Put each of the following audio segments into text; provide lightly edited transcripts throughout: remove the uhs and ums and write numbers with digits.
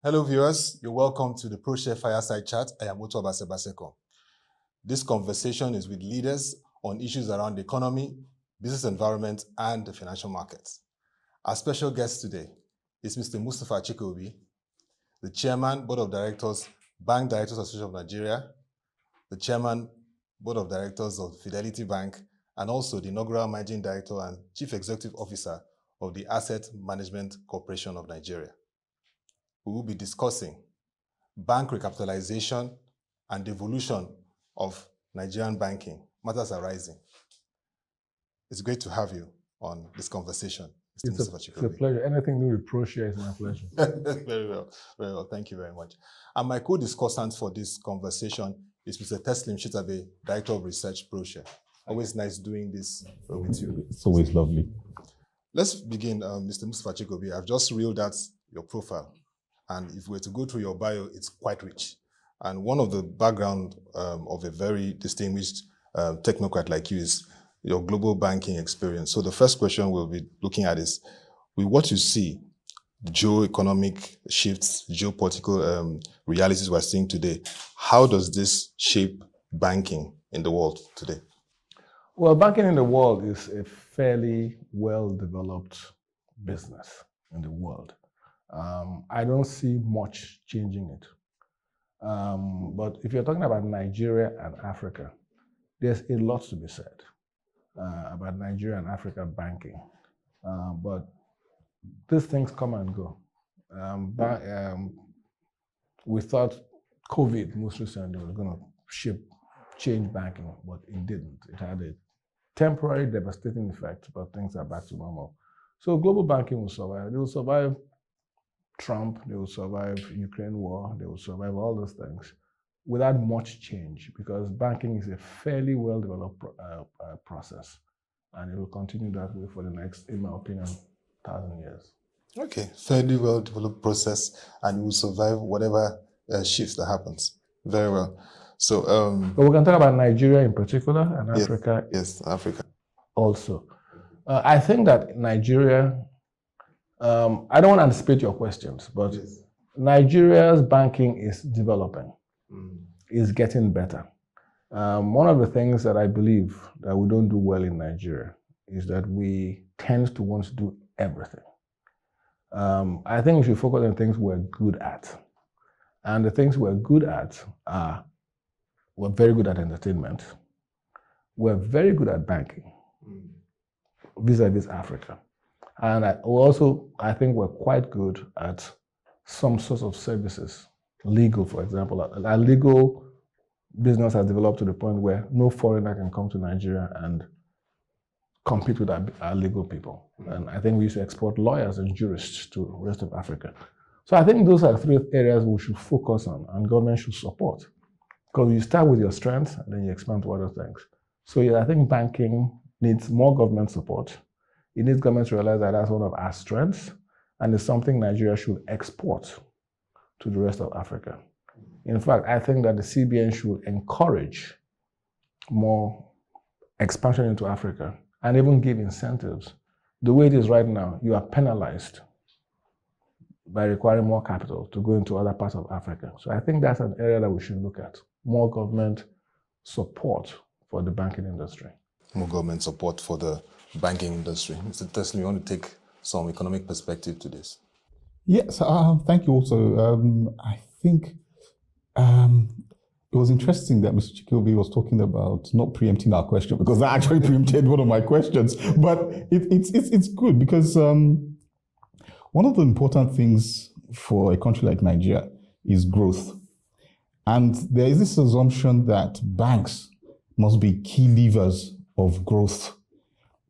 Hello viewers, you're welcome to the ProShare Fireside Chat. I am Oto Baseko. This conversation is with leaders on issues around the economy, business environment, and the financial markets. Our special guest today is Mr. Mustapha Chikobi, the Chairman, Board of Directors, Bank Directors Association of Nigeria, the Chairman, Board of Directors of Fidelity Bank, and also the inaugural Managing Director and Chief Executive Officer of the Asset Management Corporation of Nigeria. We will be discussing bank recapitalization and the evolution of Nigerian banking, matters arising. It's great to have you on this conversation, Mr. Mustapha Chikobi. It's a pleasure. Anything new with ProShare is my pleasure. Very well. Thank you very much. And my co-discussant for this conversation is Mr. Teslim Shitabe, Director of Research, ProShare. Always nice doing this with you. It's always lovely. Let's begin, Mr. Mustapha Chikobi. I've just reeled out your profile. And if we were to go through your bio, it's quite rich. And one of the background of a very distinguished technocrat like you is your global banking experience. So the first question we'll be looking at is, with what you see, the geo-economic shifts, geopolitical realities we're seeing today, how does this shape banking in the world today? Well, banking in the world is a fairly well-developed business in the world. I don't see much changing it. But if you're talking about Nigeria and Africa, there's a lot to be said about Nigeria and Africa banking. But these things come and go. We thought COVID most recently was going to change banking, but it didn't. It had a temporary devastating effect, but things are back to normal. So global banking will survive. They will survive Trump, they will survive Ukraine war, they will survive all those things without much change, because banking is a fairly well-developed process, and it will continue that way for the next, in my opinion, 1,000 years. Okay, fairly well-developed process, and it will survive whatever shifts that happens. Very well. So, but we can talk about Nigeria in particular and Africa. Yes, Africa. Also, I think that Nigeria. I don't want to anticipate your questions, but yes. Nigeria's banking is developing, is getting better. One of the things that I believe that we don't do well in Nigeria is that we tend to want to do everything. I think we should focus on things we're good at. And the things we're good at are, we're very good at entertainment. We're very good at banking, vis-a-vis Africa. And I think we're quite good at some sorts of services. Legal, for example. Our legal business has developed to the point where no foreigner can come to Nigeria and compete with our legal people. And I think we used to export lawyers and jurists to the rest of Africa. So I think those are three areas we should focus on and government should support. Because you start with your strengths and then you expand to other things. So yeah, I think banking needs more government support. It needs government to realize that that's one of our strengths, and it's something Nigeria should export to the rest of Africa. In fact, I think that the CBN should encourage more expansion into Africa and even give incentives. The way it is right now, you are penalized by requiring more capital to go into other parts of Africa. So I think that's an area that we should look at. More government support for the banking industry. More government support for the banking industry. Mr. Teslim, you want to take some economic perspective to this? Yes, thank you also. I think it was interesting that Mr. Chikobi was talking about not preempting our question, because I actually preempted one of my questions. But it's good because one of the important things for a country like Nigeria is growth. And there is this assumption that banks must be key levers of growth.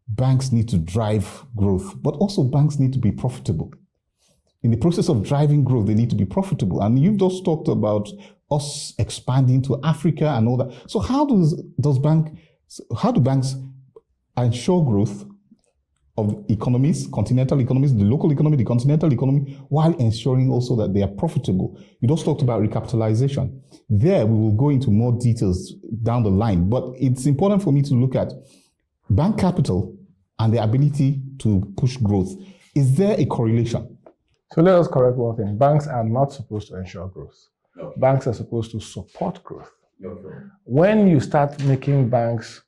Banks need to drive growth, but also banks need to be profitable. In the process of driving growth, they need to be profitable. And you've just talked about us expanding to Africa and all that. So how do banks ensure growth of economies, continental economies, the local economy, the continental economy, while ensuring also that they are profitable? You just talked about recapitalization. There, we will go into more details down the line, but it's important for me to look at bank capital and the ability to push growth. Is there a correlation? So let us correct one thing. Banks are not supposed to ensure growth. Okay. Banks are supposed to support growth. Okay. When you start making banks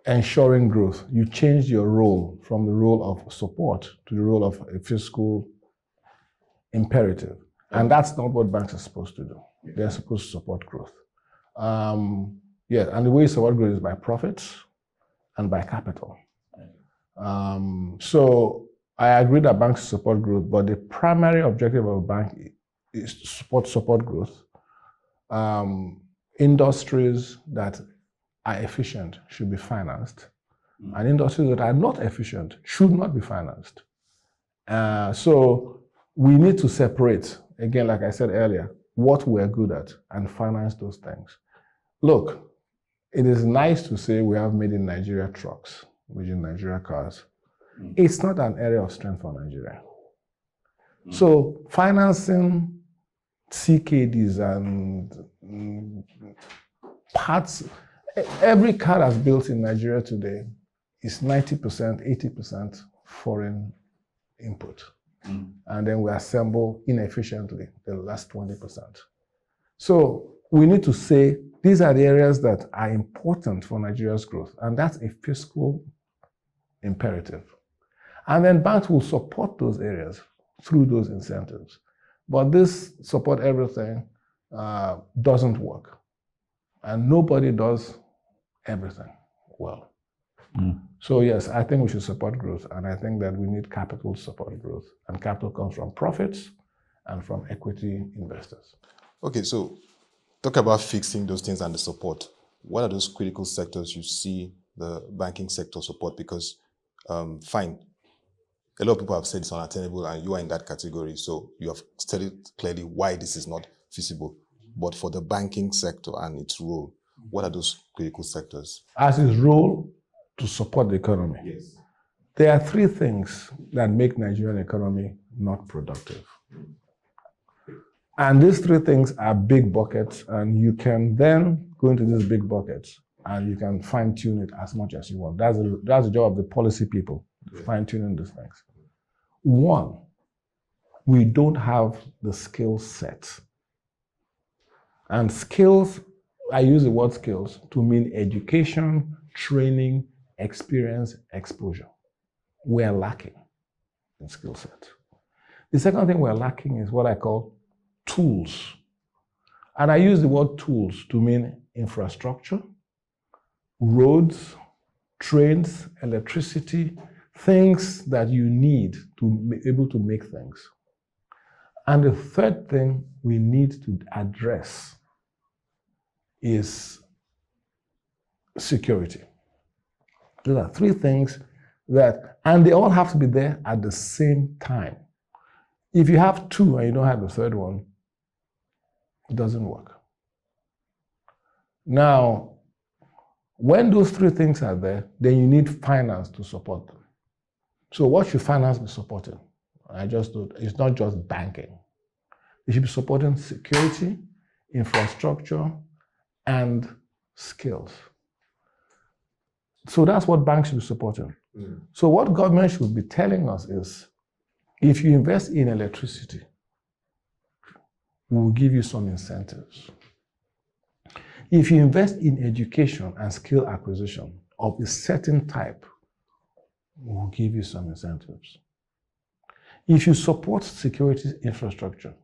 ensuring growth, you change your role from the role of support to the role of a fiscal imperative. And that's not what banks are supposed to do. They're supposed to support growth. Yeah, and the way you support growth is by profits and by capital. So I agree that banks support growth, but the primary objective of a bank is to support growth. Industries that are efficient should be financed, and industries that are not efficient should not be financed. So we need to separate, again, like I said earlier, what we're good at and finance those things. Look, it is nice to say we have made in Nigeria trucks, made in Nigeria cars. It's not an area of strength for Nigeria. So financing CKDs and parts, every car that's built in Nigeria today is 90%, 80% foreign input. And then we assemble inefficiently the last 20%. So we need to say these are the areas that are important for Nigeria's growth, and that's a fiscal imperative. And then banks will support those areas through those incentives. But this support everything doesn't work. And nobody does everything well. So yes, I think we should support growth, and I think that we need capital to support growth. And capital comes from profits and from equity investors. Okay, so talk about fixing those things and the support. What are those critical sectors you see the banking sector support? Because, fine, a lot of people have said it's unattainable and you are in that category. So you have stated clearly why this is not feasible. But for the banking sector and its role, what are those critical sectors? As its role to support the economy. Yes. There are three things that make Nigerian economy not productive. And these three things are big buckets, and you can then go into these big buckets and you can fine tune it as much as you want. That's the job of the policy people, fine tuning these things. One, we don't have the skill set. And skills, I use the word skills to mean education, training, experience, exposure. We're lacking in skill set. The second thing we're lacking is what I call tools. And I use the word tools to mean infrastructure, roads, trains, electricity, things that you need to be able to make things. And the third thing we need to address is security. Those are three things and they all have to be there at the same time. If you have two and you don't have the third one, it doesn't work. Now, when those three things are there, then you need finance to support them. So what should finance be supporting? It's not just banking. It should be supporting security, infrastructure, and skills. So that's what banks should be supporting. So what government should be telling us is, if you invest in electricity, we will give you some incentives. If you invest in education and skill acquisition of a certain type, we will give you some incentives. If you support security infrastructure,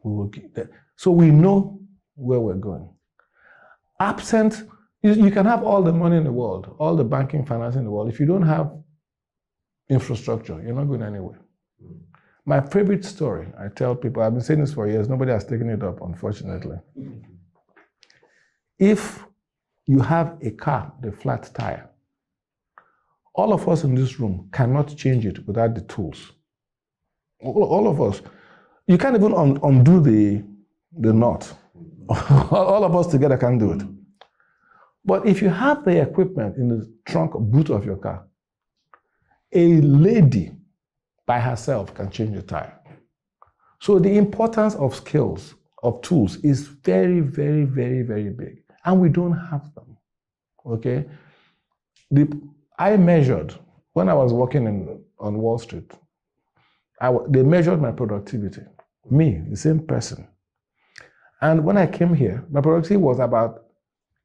we will give that. So we know where we're going. Absent, you can have all the money in the world, all the banking finance in the world. If you don't have infrastructure, you're not going anywhere. My favorite story, I tell people, I've been saying this for years, nobody has taken it up, unfortunately. If you have a car with a flat tire, all of us in this room cannot change it without the tools. All of us. You can't even undo the knot. All of us together can do it. But if you have the equipment in the trunk boot of your car, a lady by herself can change the tire. So the importance of skills, of tools, is very, very, very, very big. And we don't have them, okay? I measured, when I was working on Wall Street, They measured my productivity. Me, the same person. And when I came here, my productivity was about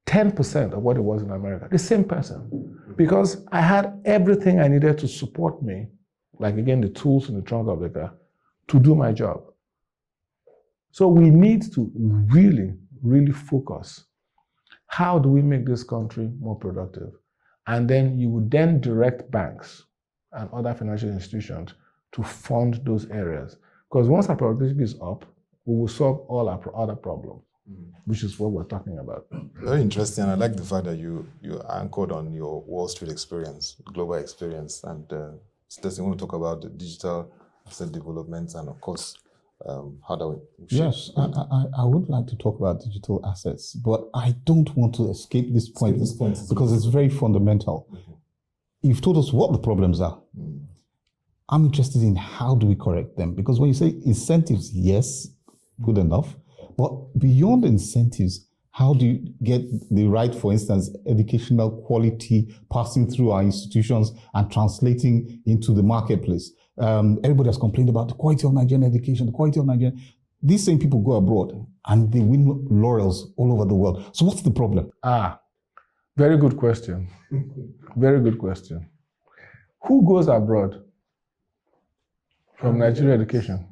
10% of what it was in America. The same person. Because I had everything I needed to support me, like again, the tools in the trunk of the car, to do my job. So we need to really, really focus. How do we make this country more productive? And then you would then direct banks and other financial institutions to fund those areas. Because once our productivity is up, we will solve all our other problems, which is what we're talking about. Very interesting. I like the fact that you anchored on your Wall Street experience, global experience, and Stacey, you want to talk about the digital asset development and, of course, how that would Yes, I would like to talk about digital assets, but I don't want to escape this point because it's very fundamental. You've told us what the problems are. I'm interested in how do we correct them? Because when you say incentives, yes, good enough, but beyond incentives, how do you get the right, for instance, educational quality passing through our institutions and translating into the marketplace? Everybody has complained about the quality of Nigerian education, the quality of Nigerian. These same people go abroad and they win laurels all over the world. So what's the problem? Very good question. Very good question. Who goes abroad from Nigerian education?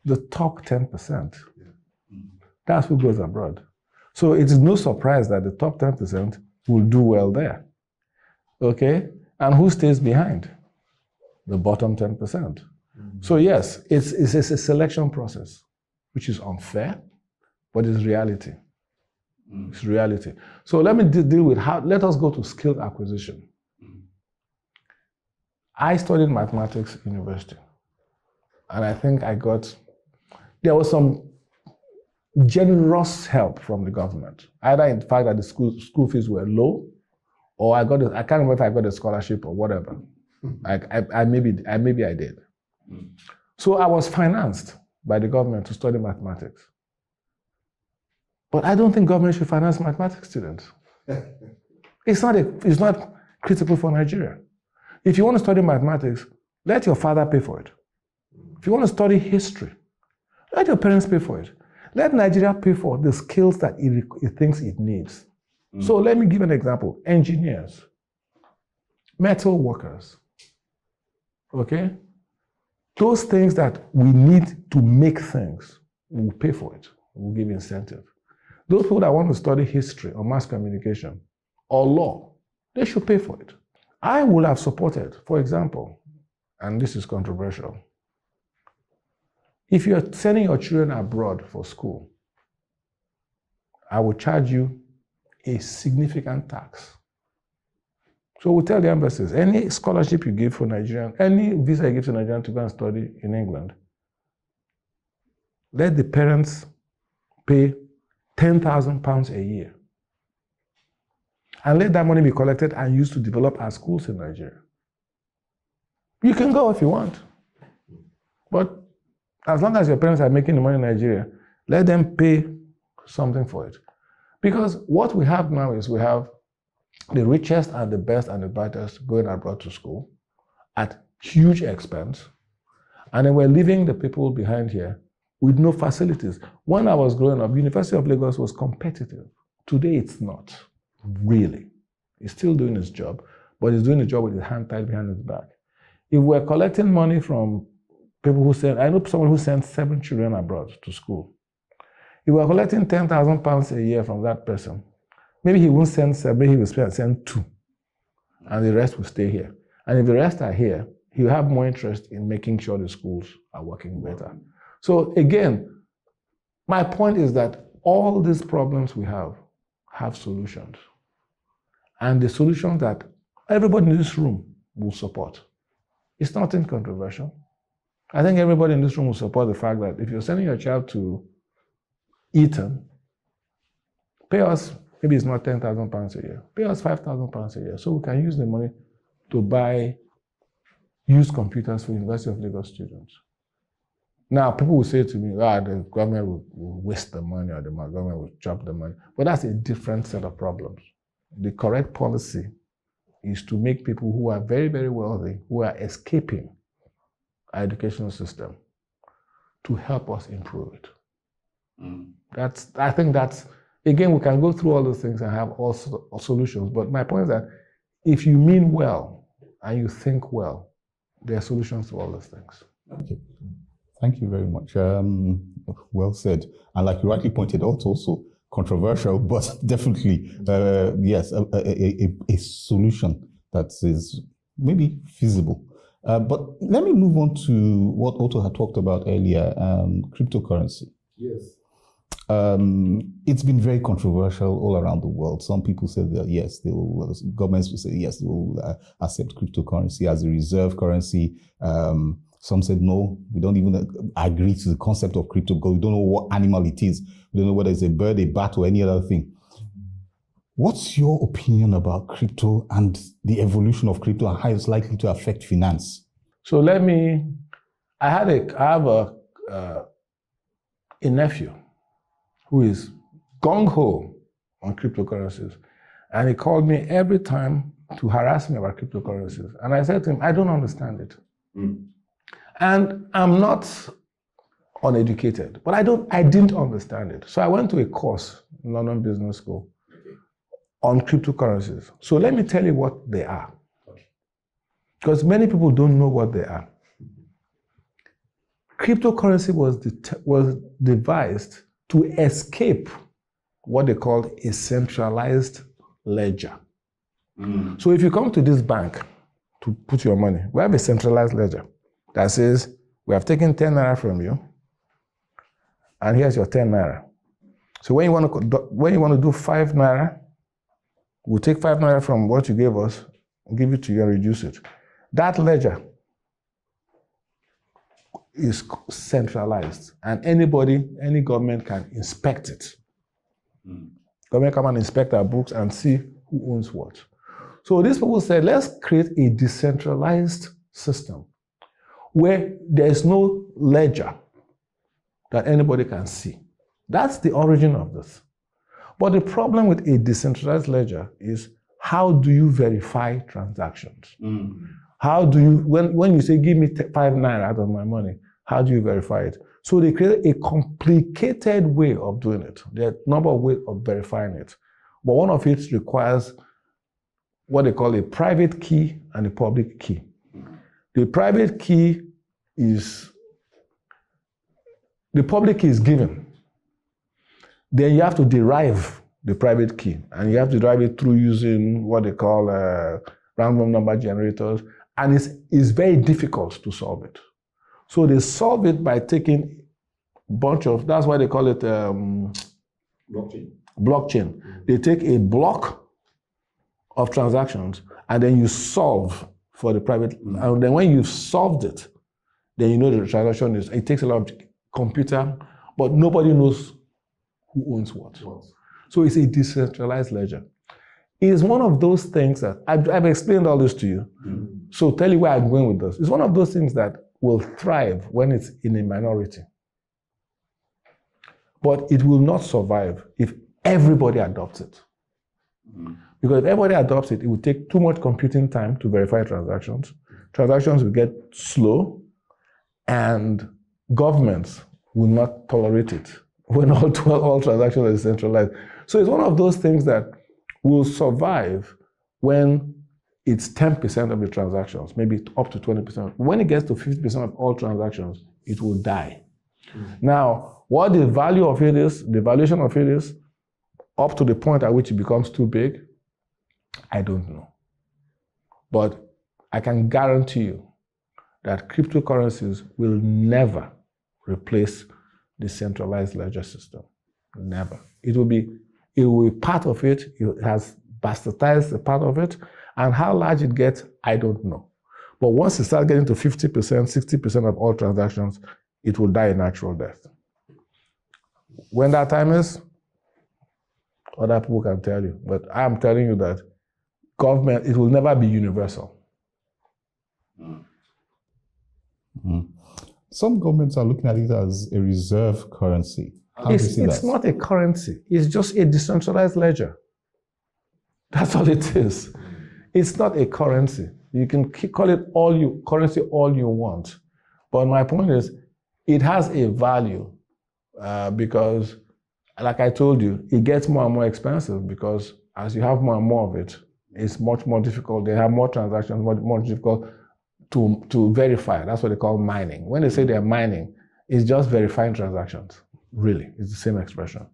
The top 10%. That's who goes abroad. So it is no surprise that the top 10% will do well there. Okay? And who stays behind? The bottom 10%. So yes, it's a selection process, which is unfair, but it's reality. It's reality. So let me deal with let us go to skill acquisition. I studied mathematics at university, and I think there was some generous help from the government, either in the fact that the school fees were low, or I can't remember if I got a scholarship or whatever. Maybe I did. So I was financed by the government to study mathematics. But I don't think government should finance mathematics students. It's not critical for Nigeria. If you want to study mathematics, let your father pay for it. If you want to study history, let your parents pay for it. Let Nigeria pay for the skills that it thinks it needs. So let me give an example. Engineers, metal workers, okay? Those things that we need to make things, we'll pay for it. We'll give incentive. Those people that want to study history or mass communication or law, they should pay for it. I would have supported, for example, and this is controversial, if you're sending your children abroad for school, I would charge you a significant tax. So we tell the embassies, any scholarship you give for Nigerian, any visa you give to Nigerian to go and study in England, let the parents pay £10,000 a year. And let that money be collected and used to develop our schools in Nigeria. You can go if you want. But as long as your parents are making the money in Nigeria, let them pay something for it. Because what we have now is we have the richest and the best and the brightest going abroad to school at huge expense. And then we're leaving the people behind here with no facilities. When I was growing up, University of Lagos was competitive. Today, it's not, really. It's still doing its job, but it's doing the job with his hand tied behind his back. If we're collecting money from people who I know someone who sent 7 children abroad to school. If we're collecting £10,000 a year from that person, maybe he won't send 7, maybe he will send 2, and the rest will stay here. And if the rest are here, he'll have more interest in making sure the schools are working better. So again, my point is that all these problems we have solutions. And the solutions that everybody in this room will support. It's nothing controversial. I think everybody in this room will support the fact that if you're sending your child to Eton, pay us, maybe it's not £10,000 a year, pay us £5,000 a year so we can use the money to buy used computers for University of Lagos students. Now, people will say to me, the government will waste the money or the government will chop the money. But that's a different set of problems. The correct policy is to make people who are very, very wealthy, who are escaping our education system to help us improve it. I think that's, again, we can go through all those things and have all solutions, but my point is that if you mean well and you think well, there are solutions to all those things. Okay. Thank you very much. Well said. And like you rightly pointed out, also controversial, but definitely, yes, a solution that is maybe feasible. But let me move on to what Otto had talked about earlier, cryptocurrency. Yes. It's been very controversial all around the world. Some people say that yes, governments will say yes, they will accept cryptocurrency as a reserve currency. Some said no, we don't even agree to the concept of crypto because we don't know what animal it is. We don't know whether it's a bird, a bat, or any other thing. What's your opinion about crypto and the evolution of crypto and how it's likely to affect finance? So I have a nephew who is gung-ho on cryptocurrencies. And he called me every time to harass me about cryptocurrencies. And I said to him, I don't understand it. And I'm not uneducated, but I didn't understand it. So I went to a course in London Business School on cryptocurrencies. So let me tell you what they are. Because many people don't know what they are. Cryptocurrency was devised to escape what they call a centralized ledger. So if you come to this bank to put your money, we have a centralized ledger that says, we have taken 10 naira from you, and here's your 10 naira. So when you want to do 5 naira, we'll take 5 naira from what you gave us, and give it to you and reduce it. That ledger is centralized, and any government can inspect it. Government come and inspect our books and see who owns what. So these people said, let's create a decentralized system where there's no ledger that anybody can see. That's the origin of this. But the problem with a decentralized ledger is, how do you verify transactions? How do you, when you say, give me 5 naira out of my money, how do you verify it? So they created a complicated way of doing it. There are a number of ways of verifying it. But one of it requires what they call a private key and a public key. The private key the public key is given. Then you have to derive the private key, and you have to derive it through using what they call random number generators, and it's very difficult to solve it. So they solve it by taking a bunch of, that's why they call it blockchain. They take a block of transactions, and then you solve for the private, and then when you've solved it, then you know the transaction it takes a lot of computer, but nobody knows who owns what. So it's a decentralized ledger. It is one of those things that, I've explained all this to you, so tell you where I'm going with this. It's one of those things that will thrive when it's in a minority. But it will not survive if everybody adopts it. Because if everybody adopts it, it will take too much computing time to verify transactions. Transactions will get slow, and governments will not tolerate it when all transactions are centralized. So it's one of those things that will survive when it's 10% of the transactions, maybe up to 20%. When it gets to 50% of all transactions, it will die. Now, what the value of it is, the valuation of it is, up to the point at which it becomes too big, I don't know. But I can guarantee you that cryptocurrencies will never replace the centralized ledger system. Never. It will be part of it. It has bastardized a part of it. And how large it gets, I don't know. But once it starts getting to 50%, 60% of all transactions, it will die a natural death. When that time is, other people can tell you. But I'm telling you that government, it will never be universal. Some governments are looking at it as a reserve currency. How do you see that? It's not a currency. It's just a decentralized ledger. That's all it is. It's not a currency. You can call it currency all you want. But my point is, it has a value because, like I told you, it gets more and more expensive because as you have more and more of it, it's much more difficult. They have more transactions, more difficult to verify. That's what they call mining. When they say they're mining, it's just verifying transactions. Really, it's the same expression.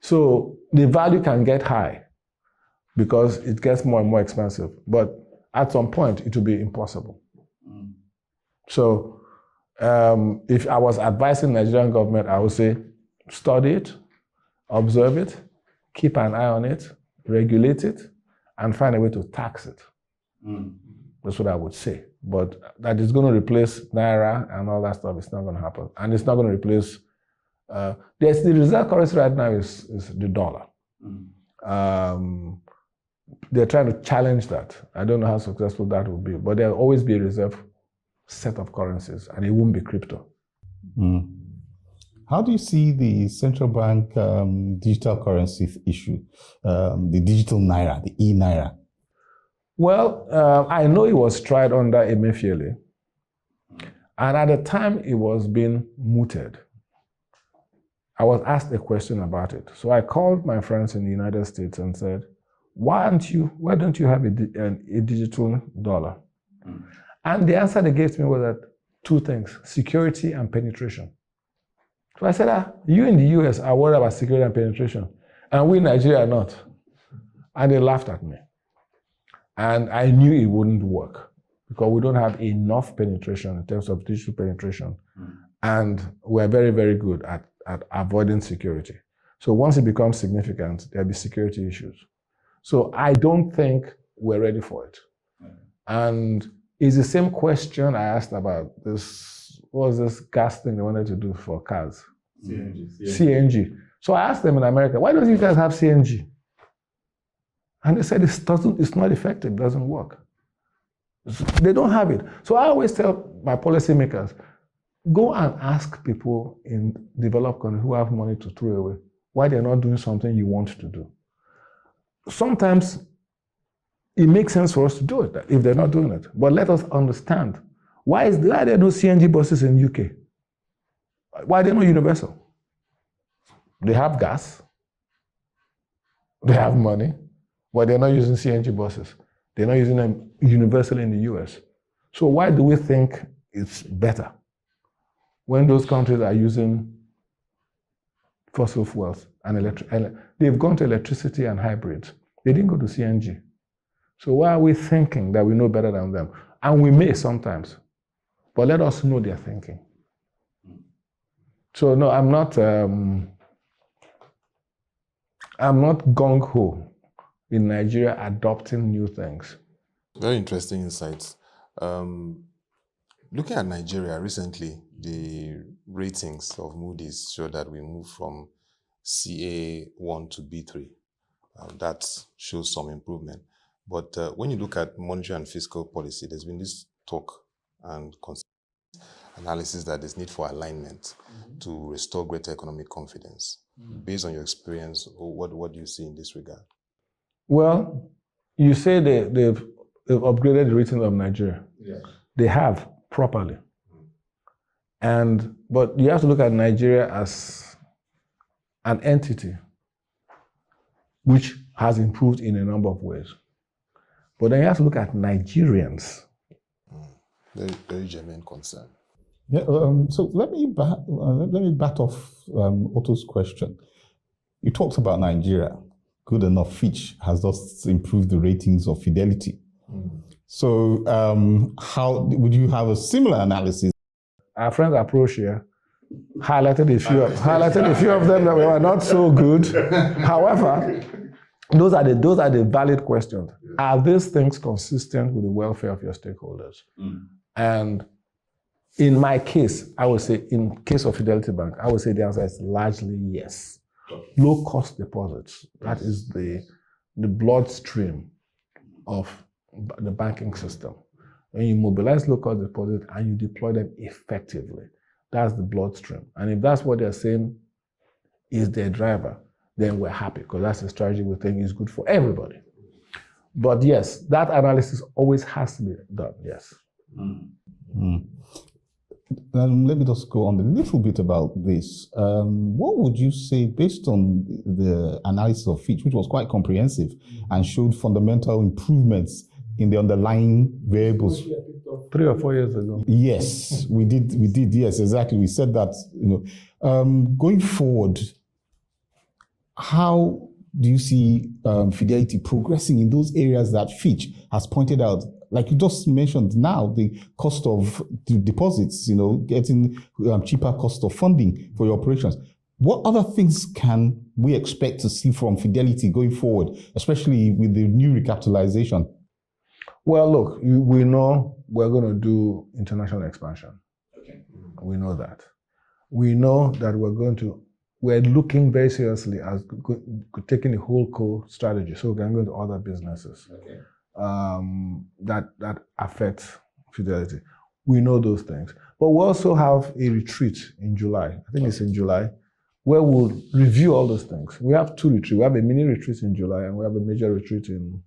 So the value can get high because it gets more and more expensive. But at some point, it will be impossible. So if I was advising the Nigerian government, I would say, study it, observe it, keep an eye on it, regulate it, and find a way to tax it. That's what I would say. But that is going to replace Naira and all that stuff, it's not going to happen. And it's not going to replace, the reserve currency right now is the dollar. They're trying to challenge that. I don't know how successful that will be, but there'll always be a reserve set of currencies, and it won't be crypto. How do you see the central bank digital currency issue, the digital Naira, the e-Naira? Well, I know it was tried under Emefiele, and at the time it was being mooted. I was asked a question about it. So I called my friends in the United States and said, why don't you have a digital dollar? And the answer they gave to me was that two things, security and penetration. So I said, you in the US are worried about security and penetration, and we in Nigeria are not. And they laughed at me. And I knew it wouldn't work because we don't have enough penetration in terms of digital penetration. And we're very, very good at avoiding security. So once it becomes significant, there'll be security issues. So I don't think we're ready for it. And it's the same question I asked about this, what was this gas thing they wanted to do for cars? CNG. So I asked them in America, why don't you guys have CNG? And they said it's not effective, it doesn't work. They don't have it. So I always tell my policymakers, go and ask people in developed countries who have money to throw away why they're not doing something you want to do. Sometimes it makes sense for us to do it if they're not doing it. But let us understand, why are there no CNG buses in UK? Why are they not universal? They have gas, they have money, but they're not using CNG buses. They're not using them universally in the US. So why do we think it's better when those countries are using fossil fuels and they've gone to electricity and hybrids? They didn't go to CNG. So why are we thinking that we know better than them? And we may sometimes, but let us know their thinking. So no, I'm not gung-ho in Nigeria adopting new things. Very interesting insights. Looking at Nigeria recently, the ratings of Moody's show that we moved from CA1 to B3. That shows some improvement. But when you look at monetary and fiscal policy, there's been this talk and analysis that there's need for alignment to restore greater economic confidence. Based on your experience, what do you see in this regard? Well, you say they've upgraded the rating of Nigeria. Yeah. They have, properly. But you have to look at Nigeria as an entity which has improved in a number of ways. But then you have to look at Nigerians. Very, very genuine concern. Yeah. So let me bat off Otto's question. You talked about Nigeria. Good enough. Fitch has just improved the ratings of Fidelity. So how would you have a similar analysis? Our friends approach here highlighted a few of them that were not so good. However, those are the valid questions. Are these things consistent with the welfare of your stakeholders? And in my case, I would say, in case of Fidelity Bank, I would say the answer is largely yes. Low cost deposits, that is the bloodstream of the banking system. When you mobilize low cost deposits and you deploy them effectively, that's the bloodstream. And if that's what they're saying is their driver, then we're happy because that's a strategy we think is good for everybody. But yes, that analysis always has to be done, yes. Let me just go on a little bit about this. What would you say, based on the analysis of Fitch, which was quite comprehensive and showed fundamental improvements in the underlying variables? 3 or 4 years ago. Yes, we did. Yes, exactly. We said that. Going forward, how do you see Fidelity progressing in those areas that Fitch has pointed out? Like you just mentioned now, the cost of the deposits, getting cheaper cost of funding for your operations. What other things can we expect to see from Fidelity going forward, especially with the new recapitalization? Well, look, we know we're going to do international expansion. Okay. We know that. We know that we're looking very seriously at taking a whole core strategy. So we're going to go into other businesses. Okay. That affects Fidelity. We know those things. But we also have a retreat in July. I think it's in July, where we'll review all those things. We have 2 retreats. We have a mini retreat in July, and we have a major retreat in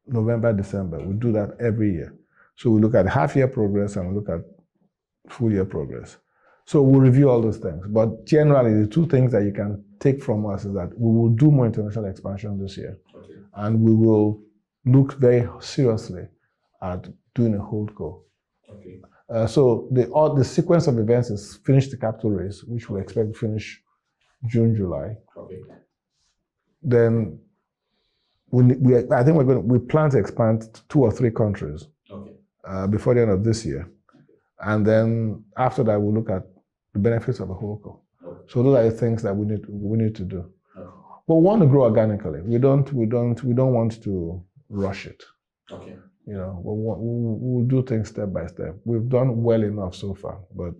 November, December. We do that every year. So we look at half-year progress and we look at full-year progress. So we'll review all those things. But generally, the 2 things that you can take from us is that we will do more international expansion this year. Okay. And we will look very seriously at doing a holdco. Okay. So the sequence of events is finish the capital raise, which we expect to finish June, July. Okay. Then I think we plan to expand to 2 or 3 countries. Okay. Before the end of this year. And then after that, we'll look at the benefits of a holdco. Okay. So those are the things that we need to do. Okay. But we want to grow organically. We don't want to rush it. Okay. We'll do things step by step. We've done well enough so far, but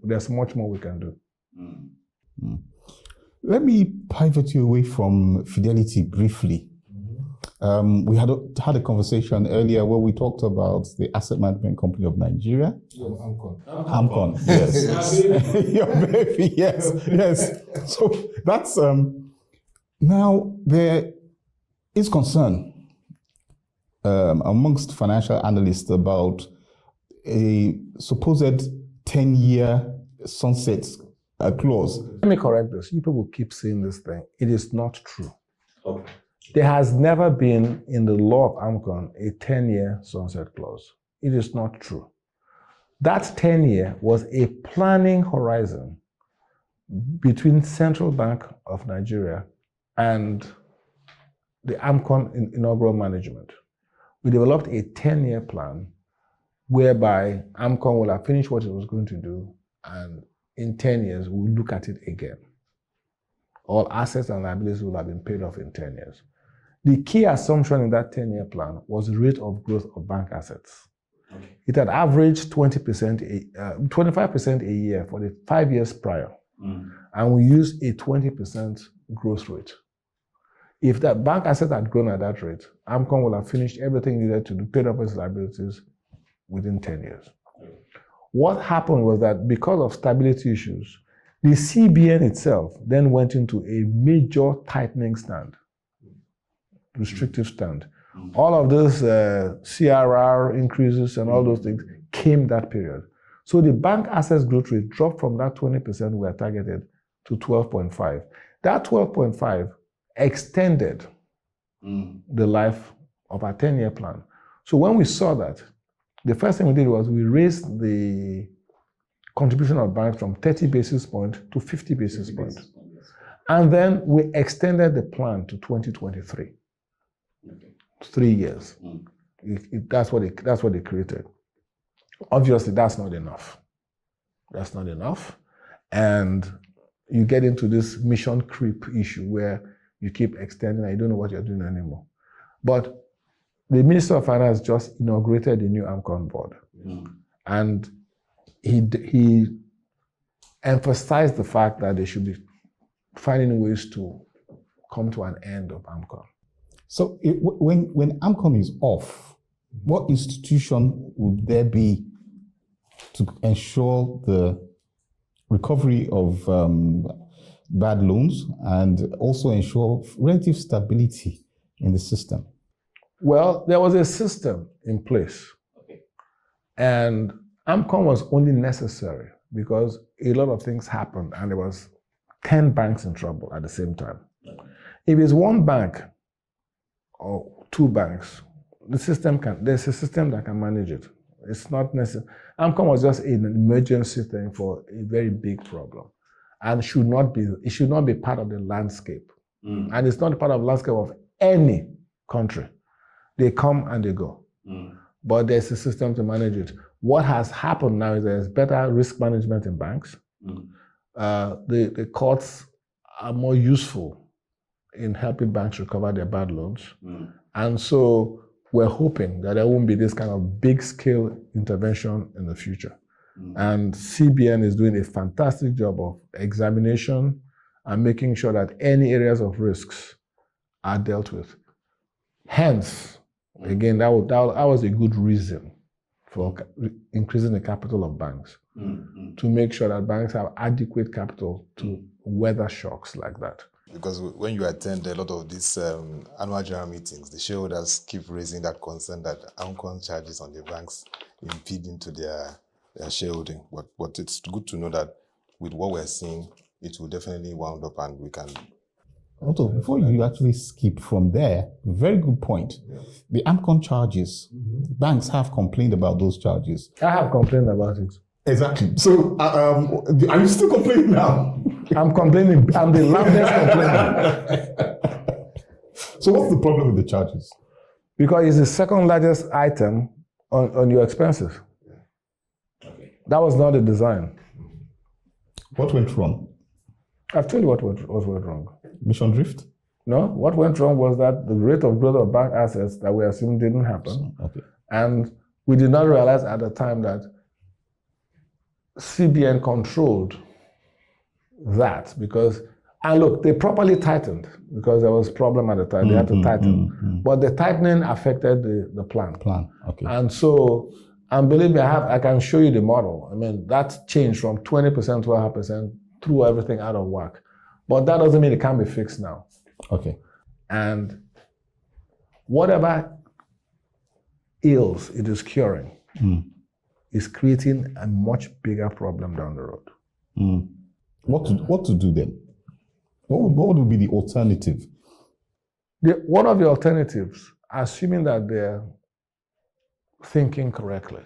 there's much more we can do. Let me pivot you away from Fidelity briefly. We had a conversation earlier where we talked about the Asset Management Company of Nigeria. AMCON, yes. Your baby, yes. So that's now there is concern amongst financial analysts about a supposed 10-year sunset clause. Let me correct this. You people keep saying this thing. It is not true. Okay. There has never been in the law of AMCON a 10-year sunset clause. It is not true. That 10-year was a planning horizon between Central Bank of Nigeria and the AMCON inaugural management. We developed a 10-year plan whereby AMCON will have finished what it was going to do, and in 10 years, we'll look at it again. All assets and liabilities will have been paid off in 10 years. The key assumption in that 10-year plan was the rate of growth of bank assets. Okay. It had averaged 25% a year for the 5 years prior. And we used a 20% growth rate. If that bank asset had grown at that rate, AMCON would have finished everything needed to do, paid off its liabilities within 10 years. Okay. What happened was that because of stability issues, the CBN itself then went into a major tightening stand, restrictive stand. All of those CRR increases and all those things came that period. So the bank assets growth rate dropped from that 20% we had targeted to 12.5. That 12.5 extended the life of our 10-year plan. So when we saw that, the first thing we did was we raised the contribution of banks from 30 basis points to 50 basis points. And then we extended the plan to 2023. Okay. 3 years. That's what they created. Obviously, that's not enough. That's not enough. And you get into this mission creep issue where you keep extending and you don't know what you're doing anymore. But the Minister of Finance just inaugurated the new AMCON board. And he emphasized the fact that they should be finding ways to come to an end of AMCON. So when AMCON is off, what institution would there be to ensure the recovery of bad loans and also ensure relative stability in the system? Well, there was a system in place. Okay. And AMCON was only necessary because a lot of things happened and there was 10 banks in trouble at the same time. If it's one bank or two banks, there's a system that can manage it. It's not necessary. AMCON was just an emergency thing for a very big problem, and it should not be part of the landscape. And it's not part of the landscape of any country. They come and they go. But there's a system to manage it. What has happened now is there's better risk management in banks. The courts are more useful in helping banks recover their bad loans. And so we're hoping that there won't be this kind of big scale intervention in the future. And CBN is doing a fantastic job of examination and making sure that any areas of risks are dealt with. Hence, again, that was a good reason for increasing the capital of banks, to make sure that banks have adequate capital to weather shocks like that. Because when you attend a lot of these annual general meetings, the shareholders keep raising that concern that AMCON charges on the banks impede into their shareholding. But it's good to know that with what we're seeing, it will definitely wound up and we can... Otto, before you actually skip from there, very good point. The AMCON charges, banks have complained about those charges. I have complained about it. Exactly. So, are you still complaining now? I'm complaining. I'm the loudest complainer. So what's the problem with the charges? Because it's the second largest item on your expenses. That was not the design. What went wrong? I've told you what went wrong. Mission drift? No, what went wrong was that the rate of growth of bank assets that we assumed didn't happen. Okay. And we did not realize at the time that CBN controlled that because, and look, they properly tightened because there was a problem at the time. They had to tighten. But the tightening affected the plan. Okay. And so, and believe me, I can show you the model. I mean, that changed from 20% to 100%, threw everything out of whack. But that doesn't mean it can't be fixed now. Okay. And whatever ills it is curing is creating a much bigger problem down the road. What to do then? What would be the alternative? One of the alternatives, assuming that they're thinking correctly,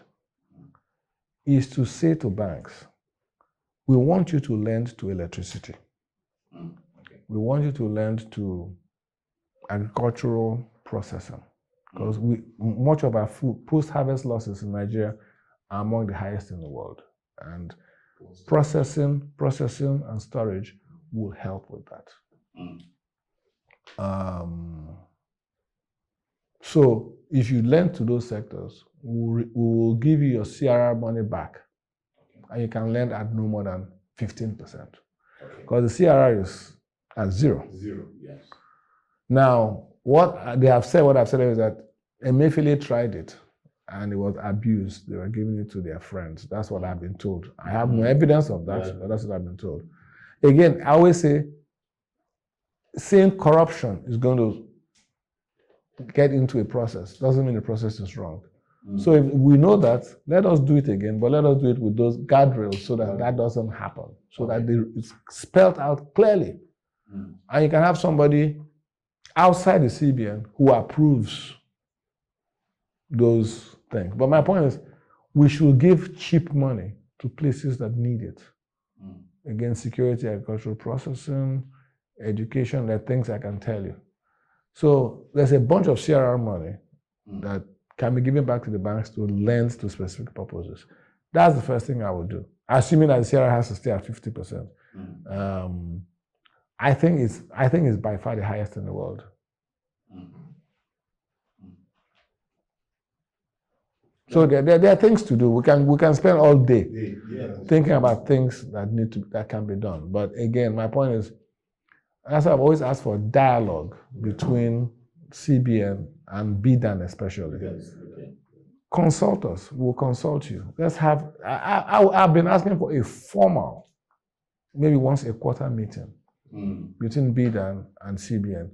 is to say to banks, we want you to lend to electricity. We want you to lend to agricultural processing because much of our food post-harvest losses in Nigeria are among the highest in the world. And processing and storage will help with that. So if you lend to those sectors, we will give you your CRR money back and you can lend at no more than 15%. Because the CRR is at zero. Yes. Now, what I've said is that Emefiele tried it and it was abused. They were giving it to their friends. That's what I've been told. I have no evidence of that, but that's what I've been told. Again, I always say, saying corruption is going to get into a process doesn't mean the process is wrong. So if we know that, let us do it again, but let us do it with those guardrails so that that doesn't happen, so that it's spelled out clearly. And you can have somebody outside the CBN who approves those things. But my point is, we should give cheap money to places that need it. Again, security, agricultural processing, education, there are things I can tell you. So there's a bunch of CRR money that can be given back to the banks to lend to specific purposes. That's the first thing I would do, assuming that the CRR has to stay at 50%. I think it's by far the highest in the world. So there are things to do. We can spend all day thinking about things that can be done. But again, my point is, as I've always asked for dialogue between CBN and BDAN especially. Consult us. We'll consult you. Let's have. I've been asking for a formal, maybe once a quarter meeting between BDAN and CBN,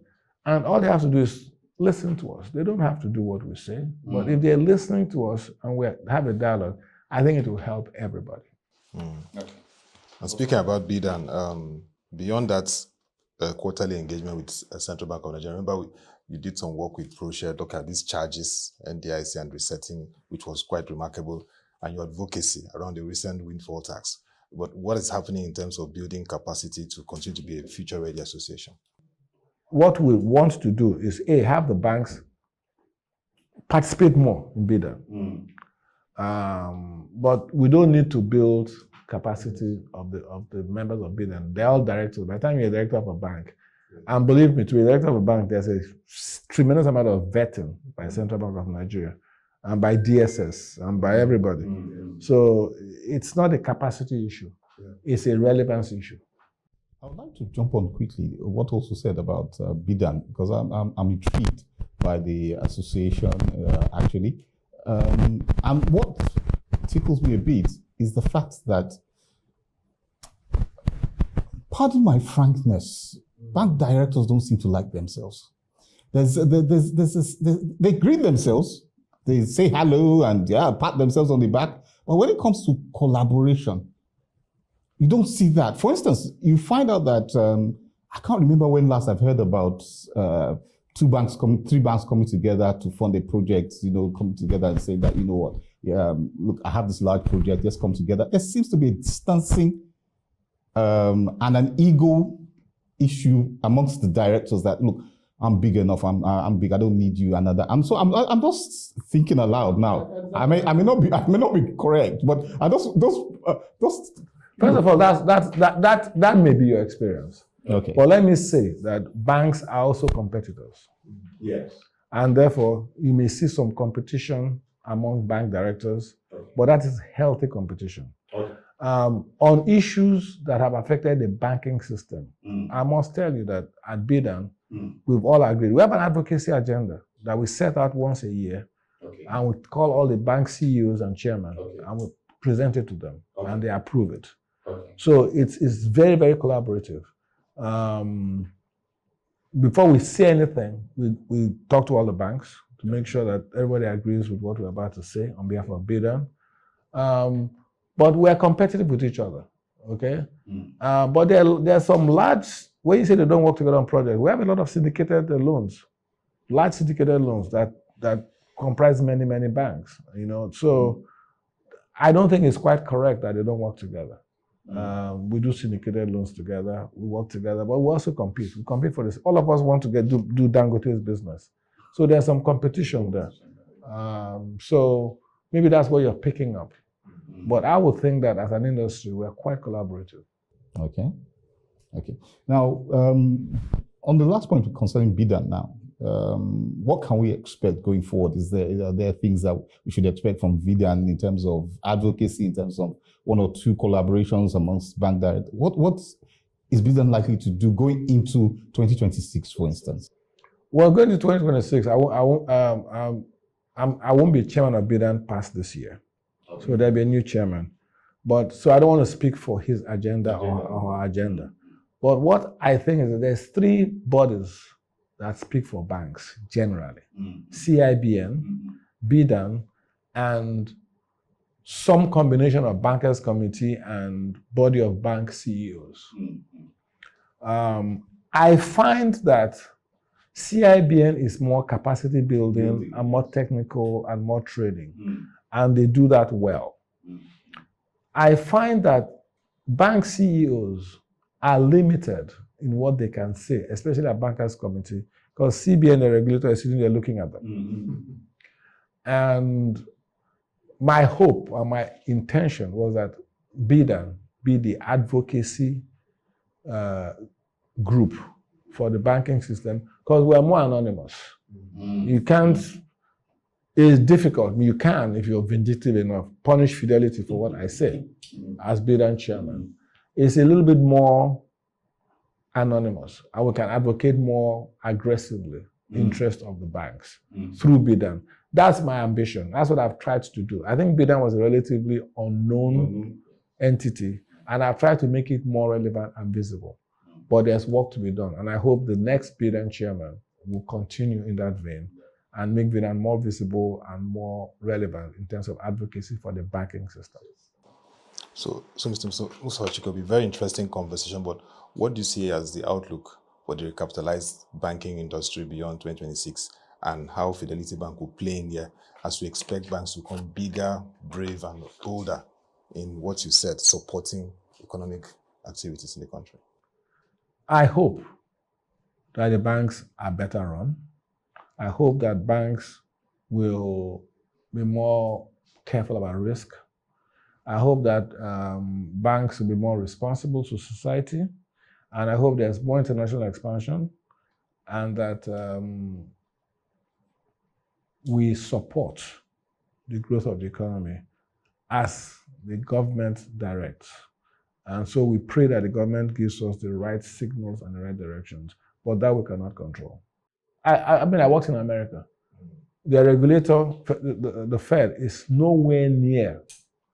and all they have to do is listen to us. They don't have to do what we say, but if they're listening to us and we have a dialogue, I think it will help everybody. Okay. And speaking about BDAN, beyond that quarterly engagement with Central Bank of Nigeria, remember you did some work with ProShare, look at these charges, NDIC and resetting, which was quite remarkable, and your advocacy around the recent windfall tax. But what is happening in terms of building capacity to continue to be a future-ready association? What we want to do is, have the banks participate more in BDAN. But we don't need to build capacity of the members of BDAN. They're all directors. By the time you're a director of a bank, and believe me, to be a director of a bank, there's a tremendous amount of vetting by Central Bank of Nigeria, and by DSS, and by everybody. So it's not a capacity issue. It's a relevance issue. I would like to jump on quickly what also said about BDAN, because I'm intrigued by the association actually. And what tickles me a bit is the fact that, pardon my frankness, bank directors don't seem to like themselves. They greet themselves, they say hello and pat themselves on the back. But when it comes to collaboration, you don't see that. For instance, you find out that, I can't remember when last I've heard about three banks coming together to fund a project, coming together and saying that, you know what, look, I have this large project, let's come together. There seems to be a distancing and an ego issue amongst the directors that, look, I'm big enough, I'm big, I don't need you, another. I'm just thinking aloud now. I may not be correct, but I just First of all, that may be your experience. Okay. But let me say that banks are also competitors. Yes. And therefore, you may see some competition among bank directors, but that is healthy competition. Okay. On issues that have affected the banking system, I must tell you that at BDAN, we've all agreed. We have an advocacy agenda that we set out once a year, and we call all the bank CEOs and chairmen, and we present it to them, and they approve it. So it's very, very collaborative. Before we say anything, we talk to all the banks to make sure that everybody agrees with what we're about to say on behalf of BDAN. But we're competitive with each other, okay? But there are some large, when you say they don't work together on projects, we have a lot of syndicated loans, large syndicated loans that comprise many, many banks, So I don't think it's quite correct that they don't work together. We do syndicated loans together, we work together, but we also compete. We compete for this. All of us want to do Dangote's business. So there's some competition there. So maybe that's what you're picking up. But I would think that as an industry, we're quite collaborative. Okay. Now, on the last point concerning BDAN now, what can we expect going forward? Are there things that we should expect from BDAN in terms of advocacy, in terms of one or two collaborations amongst bank directors? What is BDAN likely to do going into 2026, for instance? Well, going to 2026, I won't be chairman of BDAN past this year. Okay. So there'll be a new chairman. So I don't want to speak for his agenda or our agenda. But what I think is that there's three bodies that speak for banks generally. CIBN, BDAN, and some combination of bankers committee and body of bank CEOs. I find that CIBN is more capacity building and more technical and more trading, and they do that well. I find that bank CEOs are limited in what they can say, especially at bankers committee, because CBN, the regulator, is sitting there looking at them. And my hope and my intention was that BDAN be the advocacy group for the banking system, because we're more anonymous. You can't, it's difficult. You can, if you're vindictive enough, punish fidelity for what I say as BDAN chairman. It's a little bit more anonymous, and we can advocate more aggressively interest of the banks through BDAN. That's my ambition. That's what I've tried to do. I think BDAN was a relatively unknown entity, and I've tried to make it more relevant and visible. But there's work to be done, and I hope the next BDAN chairman will continue in that vein and make Vietnam more visible and more relevant in terms of advocacy for the banking system. So Mr. Musa Chikobi, very interesting conversation, but what do you see as the outlook for the recapitalized banking industry beyond 2026, and how Fidelity Bank will play in here as we expect banks to become bigger, brave, and bolder in what you said, supporting economic activities in the country? I hope that the banks are better run. I hope that banks will be more careful about risk. I hope that banks will be more responsible to society. And I hope there's more international expansion and that we support the growth of the economy as the government directs. And so we pray that the government gives us the right signals and the right directions, but that we cannot control. I mean, I worked in America. The regulator, the Fed, is nowhere near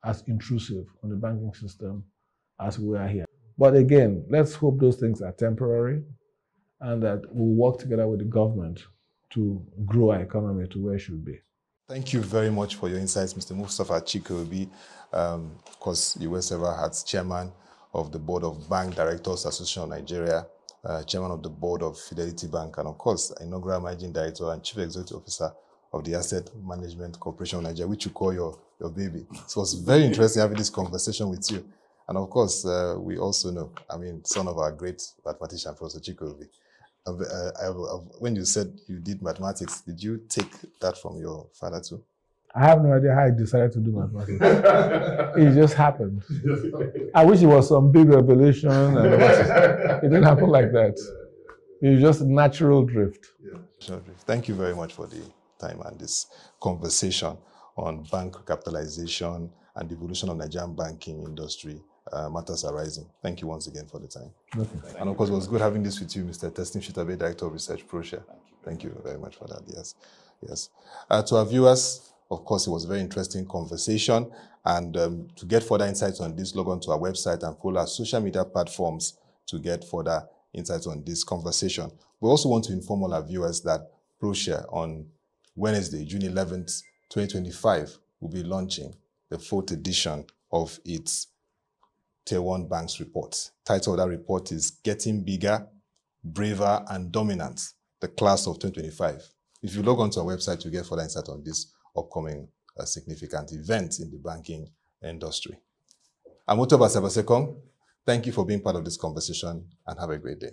as intrusive on the banking system as we are here. But again, let's hope those things are temporary and that we'll work together with the government to grow our economy to where it should be. Thank you very much for your insights, Mr. Mustafa Chikobi. Of course, you were several hats, chairman of the board of Bank Directors Association of Nigeria, chairman of the board of Fidelity Bank, and of course, inaugural managing director and chief executive officer of the Asset Management Corporation of Nigeria, which you call your baby. So it's very interesting having this conversation with you. And of course, we also know, son of our great mathematician, Professor Chikobi. When you said you did mathematics, did you take that from your father too? I have no idea how I decided to do mathematics. It just happened. I wish it was some big revelation. It didn't happen like that. It was just natural drift. Thank you very much for the time and this conversation on bank capitalization and the evolution of Nigerian banking industry. Matters arising. Thank you once again for the time. Okay. And of course, it was good having this with you, Mr. Testim Shitabe, Director of Research, ProShare. Thank you very much for that. Yes. To our viewers, of course, it was a very interesting conversation. And to get further insights on this, log on to our website and follow our social media platforms to get further insights on this conversation. We also want to inform all our viewers that ProShare on Wednesday, June 11th, 2025, will be launching the 4th edition of its Tier 1 Banks report. Title of that report is Getting Bigger, Braver and Dominant, the Class of 2025. If you log on to our website, you get further insight on this upcoming significant event in the banking industry. I'm Otoba Sebasekong. Thank you for being part of this conversation and have a great day.